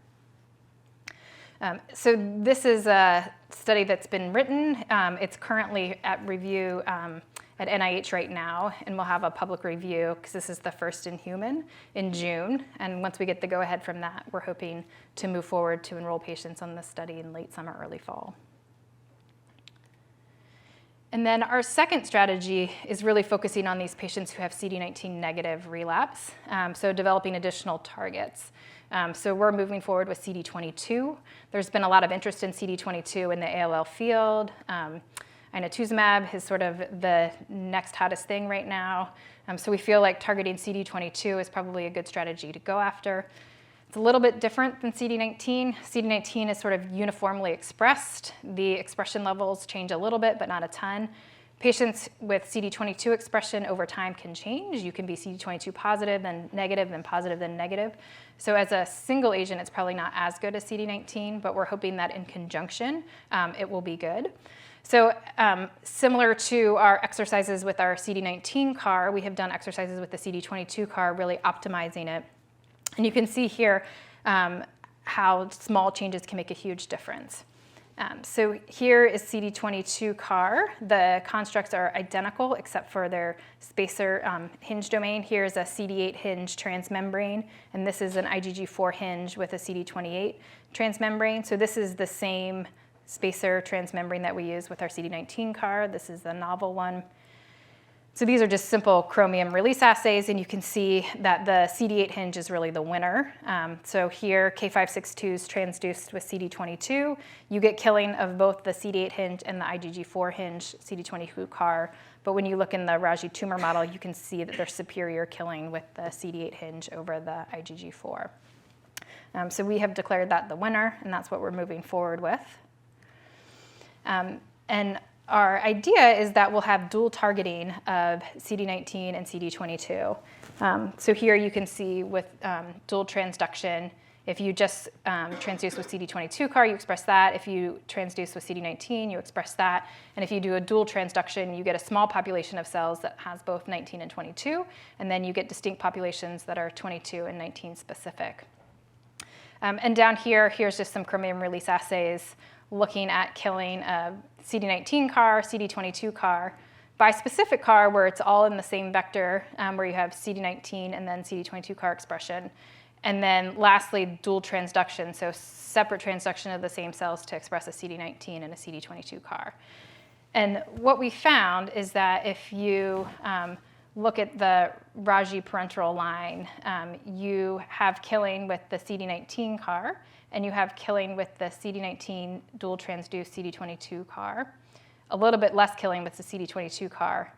So this is a study that's been written. It's currently at review at NIH right now, and we'll have a public review because this is the first in human in June. And once we get the go-ahead from that, we're hoping to move forward to enroll patients on this study in late summer, early fall. And then our second strategy is really focusing on these patients who have CD19 negative relapse, so developing additional targets. So we're moving forward with CD22. There's been a lot of interest in CD22 in the ALL field. Inotuzumab is sort of the next hottest thing right now. So we feel like targeting CD22 is probably a good strategy to go after. It's a little bit different than CD19. CD19 is sort of uniformly expressed. The expression levels change a little bit, but not a ton. Patients with CD22 expression over time can change. You can be CD22 positive, then negative, then positive, then negative. So as a single agent, it's probably not as good as CD19, but we're hoping that in conjunction, it will be good. So similar to our exercises with our CD19 CAR, we have done exercises with the CD22 CAR, really optimizing it. And you can see here how small changes can make a huge difference. So here is CD22 CAR. The constructs are identical except for their spacer hinge domain. Here is a CD8 hinge transmembrane, and this is an IgG4 hinge with a CD28 transmembrane. So this is the same spacer transmembrane that we use with our CD19 CAR. This is the novel one. So these are just simple chromium release assays, and you can see that the CD8 hinge is really the winner. So here, K562 is transduced with CD22. You get killing of both the CD8 hinge and the IgG4 hinge CD22 CAR. But when you look in the Raji tumor model, you can see that there's superior killing with the CD8 hinge over the IgG4. So we have declared that the winner, and that's what we're moving forward with. And our idea is that we'll have dual targeting of CD19 and CD22. So here you can see with dual transduction, If you just transduce with CD22 CAR, you express that. If you transduce with CD19, you express that. And if you do a dual transduction, you get a small population of cells that has both 19 and 22, and then you get distinct populations that are 22 and 19 specific. And down here, here's just some chromium release assays looking at killing a CD19 CAR, CD22 CAR, bispecific CAR, where it's all in the same vector, where you have CD19 and then CD22 CAR expression. And then lastly, dual transduction, so separate transduction of the same cells to express a CD19 and a CD22 CAR. And what we found is that if you look at the Raji parenteral line, you have killing with the CD19 CAR, and you have killing with the CD19 dual transduced CD22 CAR. A little bit less killing with the CD22 CAR,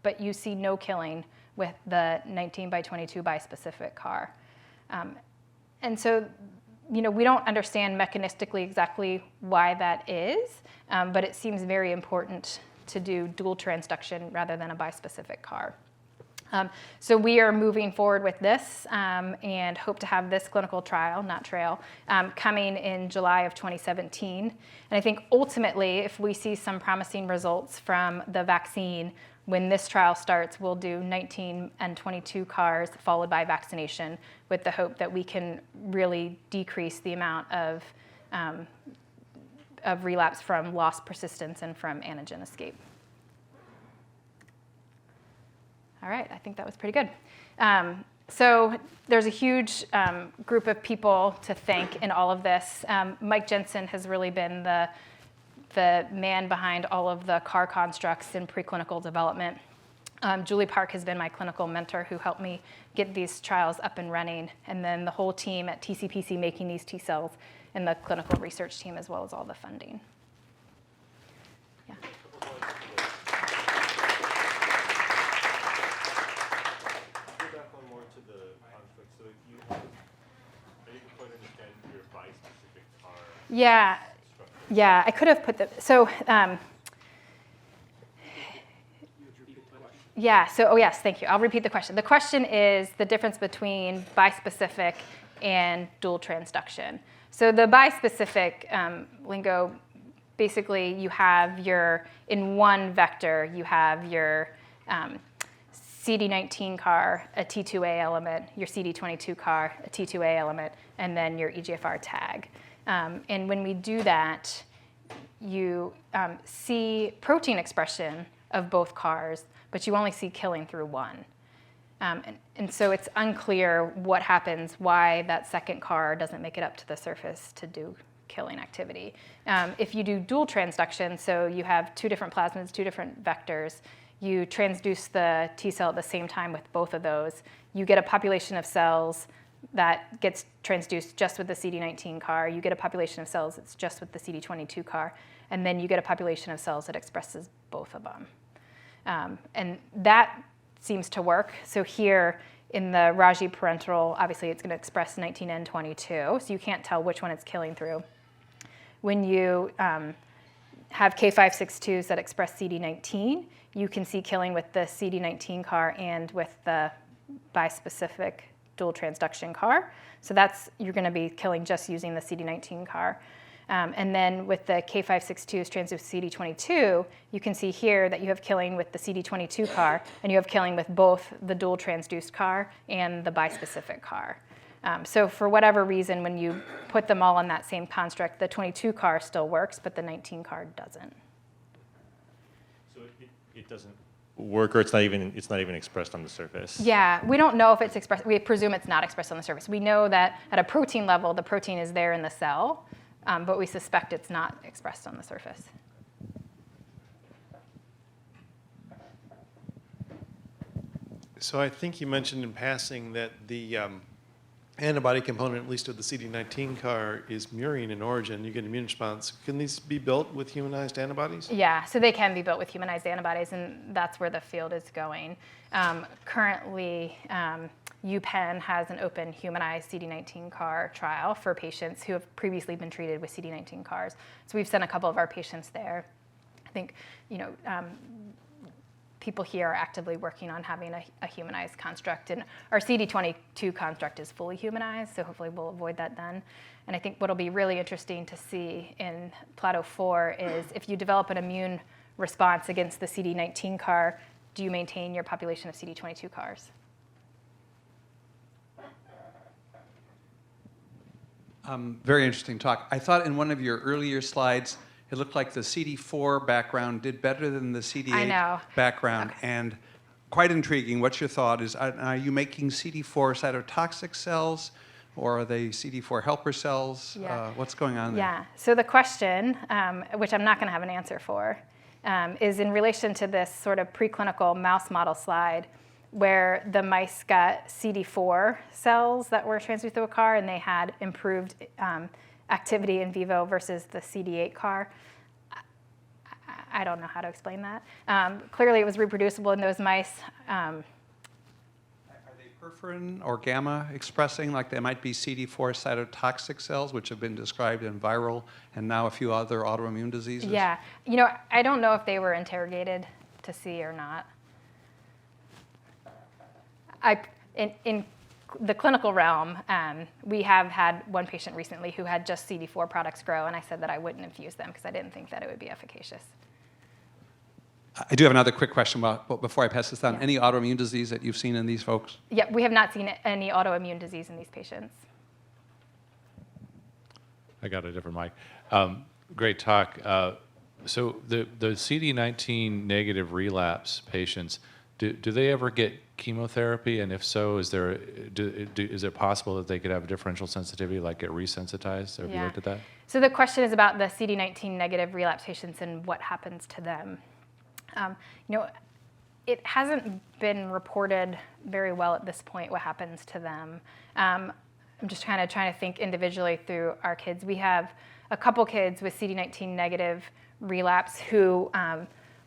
but you see no killing with the 19x22 bispecific CAR. And so, we don't understand mechanistically exactly why that is, but it seems very important to do dual transduction rather than a bispecific CAR. So we are moving forward with this and hope to have this clinical trial, not trail, coming in July of 2017. And I think ultimately, if we see some promising results from the vaccine, when this trial starts, we'll do 19 and 22 CARs followed by vaccination with the hope that we can really decrease the amount of relapse from lost persistence and from antigen escape. All right, I think that was pretty good. So there's a huge group of people to thank in all of this. Mike Jensen has really been the man behind all of the CAR constructs in preclinical development. Julie Park has been my clinical mentor who helped me get these trials up and running, and then the whole team at TCPC making these T cells, and the clinical research team, as well as all the funding. Yeah. Yeah, I could have put the, so, oh yes, thank you. I'll repeat the question. The question is the difference between bispecific and dual transduction. So the bispecific lingo, basically you have in one vector, you have your CD19 CAR, a T2A element, your CD22 CAR, a T2A element, and then your EGFR tag. And when we do that, you see protein expression of both CARs, but you only see killing through one. And so it's unclear what happens, why that second CAR doesn't make it up to the surface to do killing activity. If you do dual transduction, so you have two different plasmids, two different vectors, you transduce the T cell at the same time with both of those, you get a population of cells that gets transduced just with the CD19 CAR. You get a population of cells that's just with the CD22 CAR. And then you get a population of cells that expresses both of them. And that seems to work. So here in the Raji parenteral, obviously it's going to express 19 and 22. So you can't tell which one it's killing through. When you have K562s that express CD19, you can see killing with the CD19 CAR and with the bispecific dual transduction CAR. So you're going to be killing just using the CD19 CAR. And then with the K562s transduced CD22, you can see here that you have killing with the CD22 CAR, and you have killing with both the dual transduced CAR and the bispecific CAR. So for whatever reason, when you put them all in that same construct, the 22 CAR still works, but the 19 CAR doesn't. So it doesn't work, or it's not even expressed on the surface? Yeah, we don't know if it's expressed. We presume it's not expressed on the surface. We know that at a protein level, the protein is there in the cell, but we suspect it's not expressed on the surface. So I think you mentioned in passing that the antibody component, at least of the CD19 CAR, is murine in origin. You get an immune response. Can these be built with humanized antibodies? Yeah, so they can be built with humanized antibodies, and that's where the field is going. Currently, UPenn has an open humanized CD19 CAR trial for patients who have previously been treated with CD19 CARs. So we've sent a couple of our patients there. I think, people here are actively working on having a humanized construct. And our CD22 construct is fully humanized, so hopefully we'll avoid that then. And I think what'll be really interesting to see in Plateau 4 is if you develop an immune response against the CD19 CAR, do you maintain your population of CD22 CARs? Very interesting talk. I thought in one of your earlier slides, it looked like the CD4 background did better than the CD8 background. Okay. And quite intriguing. What's your thought? Are you making CD4 cytotoxic cells, or are they CD4 helper cells? Yeah. What's going on there? Yeah. So the question, which I'm not going to have an answer for, is in relation to this sort of preclinical mouse model slide, where the mice got CD4 cells that were transduced through a CAR, and they had improved activity in vivo versus the CD8 CAR. I don't know how to explain that. Clearly, it was reproducible in those mice. Are they perforin or gamma expressing, like they might be CD4 cytotoxic cells, which have been described in viral and now a few other autoimmune diseases? Yeah. I don't know if they were interrogated to see or not. In the clinical realm, we have had one patient recently who had just CD4 products grow, and I said that I wouldn't infuse them because I didn't think that it would be efficacious. I do have another quick question before I pass this on. Yeah. Any autoimmune disease that you've seen in these folks? Yeah, we have not seen any autoimmune disease in these patients. I got a different mic. Great talk. So the CD19 negative relapse patients, do they ever get chemotherapy? And if so, is it possible that they could have a differential sensitivity, like get resensitized? Have you looked at that? So the question is about the CD19 negative relapse patients and what happens to them. It hasn't been reported very well at this point what happens to them. I'm just kind of trying to think individually through our kids. We have a couple kids with CD19 negative relapse who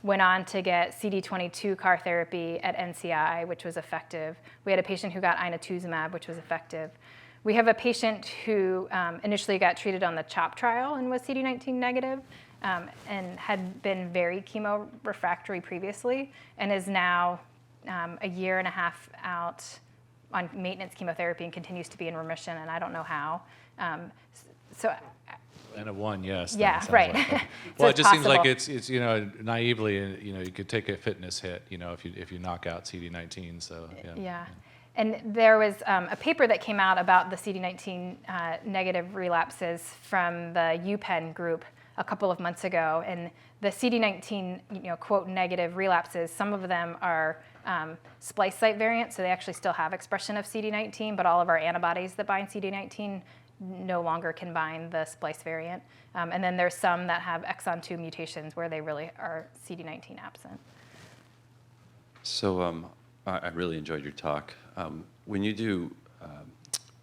went on to get CD22 CAR therapy at NCI, which was effective. We had a patient who got inotuzumab, which was effective. We have a patient who initially got treated on the CHOP trial and was CD19 negative and had been very chemo refractory previously and is now a year and a half out on maintenance chemotherapy and continues to be in remission, and I don't know how. N of 1, yes. Yeah, right. Like So well, it it's just seems like possible. it's naively, you could take a fitness hit, if you knock out CD19. So yeah. And there was a paper that came out about the CD19 negative relapses from the UPenn group a couple of months ago, and the CD19 quote negative relapses, some of them are splice site variants, so they actually still have expression of CD19, but all of our antibodies that bind CD19 no longer can bind the splice variant. And then there's some that have exon 2 mutations where they really are CD19 absent. So I really enjoyed your talk. When you do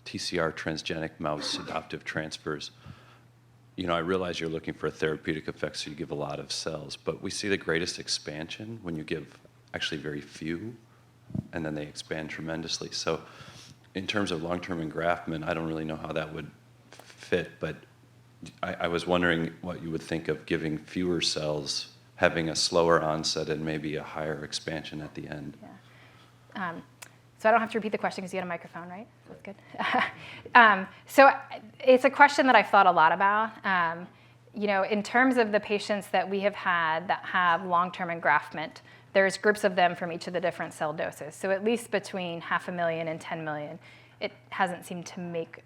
TCR transgenic mouse adoptive transfers, I realize you're looking for a therapeutic effect, so you give a lot of cells, but we see the greatest expansion when you give actually very few, and then they expand tremendously. So in terms of long-term engraftment, I don't really know how that would fit, but I was wondering what you would think of giving fewer cells, having a slower onset and maybe a higher expansion at the end. Yeah. So I don't have to repeat the question because you had a microphone, right? That's good. So it's a question that I've thought a lot about. In terms of the patients that we have had that have long-term engraftment, there's groups of them from each of the different cell doses. So at least between 500,000 and 10 million, it hasn't seemed to make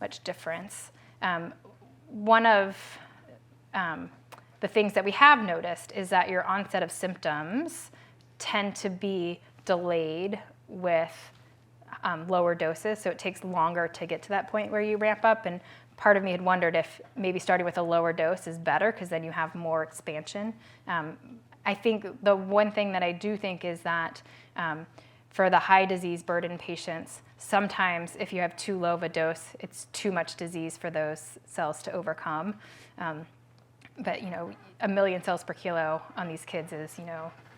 much difference. One of the things that we have noticed is that your onset of symptoms tend to be delayed with lower doses, so it takes longer to get to that point where you ramp up. And part of me had wondered if maybe starting with a lower dose is better because then you have more expansion. I think the one thing that I do think is that for the high disease burden patients, sometimes if you have too low of a dose, it's too much disease for those cells to overcome. But 1 million cells per kilo on these kids is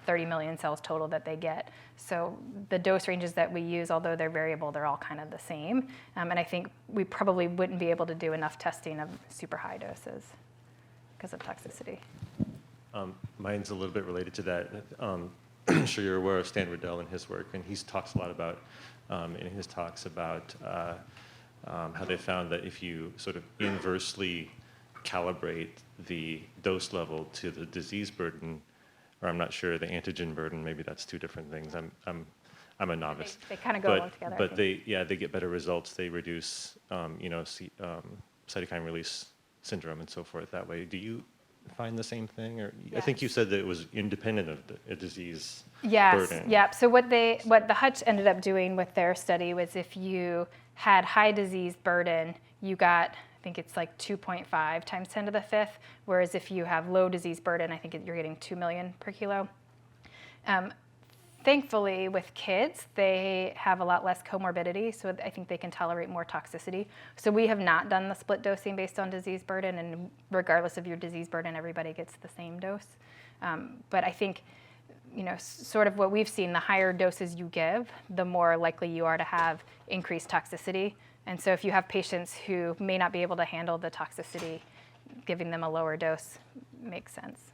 30 million cells total that they get. So the dose ranges that we use, although they're variable, they're all kind of the same. And I think we probably wouldn't be able to do enough testing of super high doses because of toxicity. Mine's a little bit related to that. I'm sure you're aware of Stan Riddell and his work, and he talks a lot about, in his talks about how they found that if you sort of inversely calibrate the dose level to the disease burden, or I'm not sure, the antigen burden, maybe that's two different things. I'm a novice. They kind of go along together. But they get better results. They reduce, cytokine release syndrome and so forth that way. Do you find the same thing? Or I think you said that it was independent of a disease burden. Yeah. So what the Hutch ended up doing with their study was if you had high disease burden, you got, I think it's like 2.5 times 10 to the fifth, whereas if you have low disease burden, I think you're getting 2 million per kilo. Thankfully, with kids, they have a lot less comorbidity, so I think they can tolerate more toxicity. So we have not done the split dosing based on disease burden, and regardless of your disease burden, everybody gets the same dose. But I think, sort of what we've seen, the higher doses you give, the more likely you are to have increased toxicity. And so if you have patients who may not be able to handle the toxicity, giving them a lower dose makes sense.